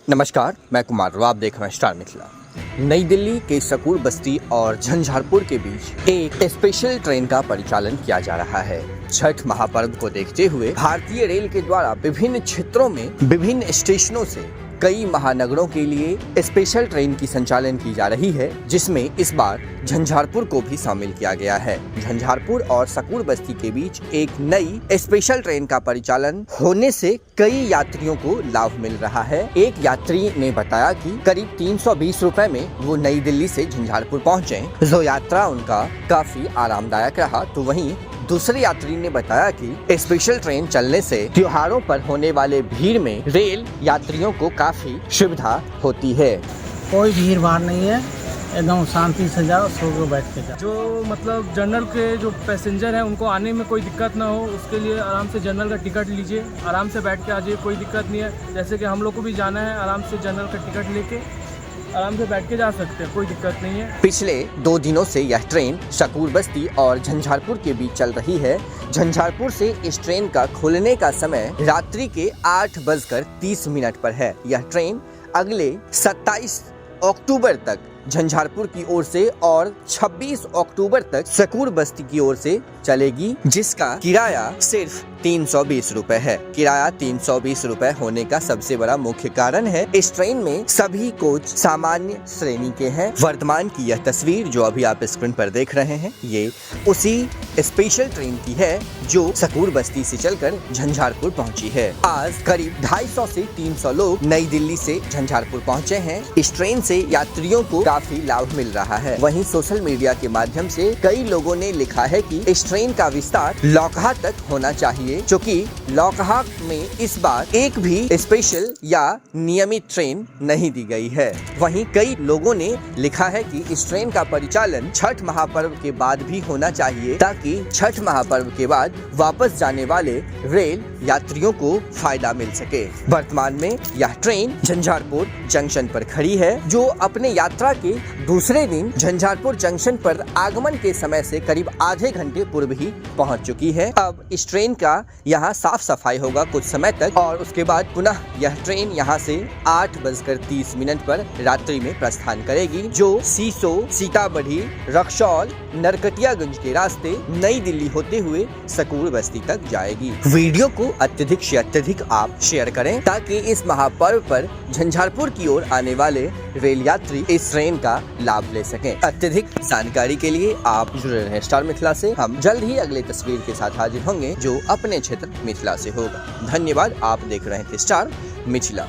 नमस्कार, मैं कुमार राव, आप देख रहे हैं स्टार मिथिला। नई दिल्ली के सकूर बस्ती और झंझारपुर के बीच एक स्पेशल ट्रेन का परिचालन किया जा रहा है। छठ महापर्व को देखते हुए भारतीय रेल के द्वारा विभिन्न क्षेत्रों में विभिन्न स्टेशनों से कई महानगरों के लिए स्पेशल ट्रेन की संचालन की जा रही है, जिसमें इस बार झंझारपुर को भी शामिल किया गया है। झंझारपुर और सकूर बस्ती के बीच एक नई स्पेशल ट्रेन का परिचालन होने से कई यात्रियों को लाभ मिल रहा है। एक यात्री ने बताया कि करीब 320 रुपए में वो नई दिल्ली से झंझारपुर पहुंचे, जो यात्रा उनका काफी आरामदायक रहा। तो वहीं दूसरे यात्री ने बताया कि स्पेशल ट्रेन चलने से त्योहारों पर होने वाले भीड़ में रेल यात्रियों को काफी सुविधा होती है। कोई भीड़ भाड़ नहीं है, एकदम शांति से जाओ, सो के बैठ के जाओ। जो मतलब जनरल के जो पैसेंजर हैं उनको आने में कोई दिक्कत ना हो, उसके लिए आराम से जनरल का टिकट लीजिए, आराम से बैठ के आ जाइए, कोई दिक्कत नहीं है। जैसे कि हम लोग को भी जाना है, आराम से जनरल का टिकट लेके आराम से बैठ के जा सकते हैं, कोई दिक्कत नहीं है। पिछले 2 दिनों से यह ट्रेन सकूर बस्ती और झंझारपुर के बीच चल रही है। झंझारपुर से इस ट्रेन का खुलने का समय रात्रि के 8:30 पर है। यह ट्रेन अगले 27 अक्टूबर तक झंझारपुर की ओर से और 26 अक्टूबर तक सकूर बस्ती की ओर से चलेगी, जिसका किराया सिर्फ 320 रुपए है। किराया 320 रुपए होने का सबसे बड़ा मुख्य कारण है, इस ट्रेन में सभी कोच सामान्य श्रेणी के हैं। वर्तमान की यह तस्वीर जो अभी आप स्क्रीन पर देख रहे हैं, ये उसी स्पेशल ट्रेन की है जो सकूर बस्ती से चलकर झंझारपुर पहुंची है। आज करीब 250 से 300 लोग नई दिल्ली से झंझारपुर पहुंचे हैं। इस ट्रेन से यात्रियों को काफी लाभ मिल रहा है। वहीं सोशल मीडिया के माध्यम से कई लोगों ने लिखा है कि इस ट्रेन का विस्तार लौकहा तक होना चाहिए, क्योंकि लौकहा में इस बार एक भी स्पेशल या नियमित ट्रेन नहीं दी गई है। वहीं कई लोगों ने लिखा है कि इस ट्रेन का परिचालन छठ महापर्व के बाद भी होना चाहिए, ताकि छठ महापर्व के बाद वापस जाने वाले रेल यात्रियों को फायदा मिल सके। वर्तमान में यह ट्रेन झंझारपुर जंक्शन पर खड़ी है, जो अपने यात्रा के दूसरे दिन झंझारपुर जंक्शन पर आगमन के समय से करीब आधे घंटे पूर्व ही पहुंच चुकी है। अब इस ट्रेन का यहाँ साफ सफाई होगा कुछ समय तक, और उसके बाद पुनः यह ट्रेन यहाँ से 8:30 पर रात्रि में प्रस्थान करेगी, जो सीसो, सीतामढ़ी, रक्सौल, नरकटियागंज के रास्ते नई दिल्ली होते हुए सकूर बस्ती तक जाएगी। वीडियो को अत्यधिक से अत्यधिक आप शेयर करें, ताकि इस महापर्व पर झंझारपुर की ओर आने वाले रेल यात्री इस ट्रेन का लाभ ले सकें। अत्यधिक जानकारी के लिए आप जुड़े रहें स्टार मिथिला से। हम जल्द ही अगले तस्वीर के साथ हाजिर होंगे, जो अपने क्षेत्र मिथिला से होगा। धन्यवाद, आप देख रहे थे स्टार मिथिला।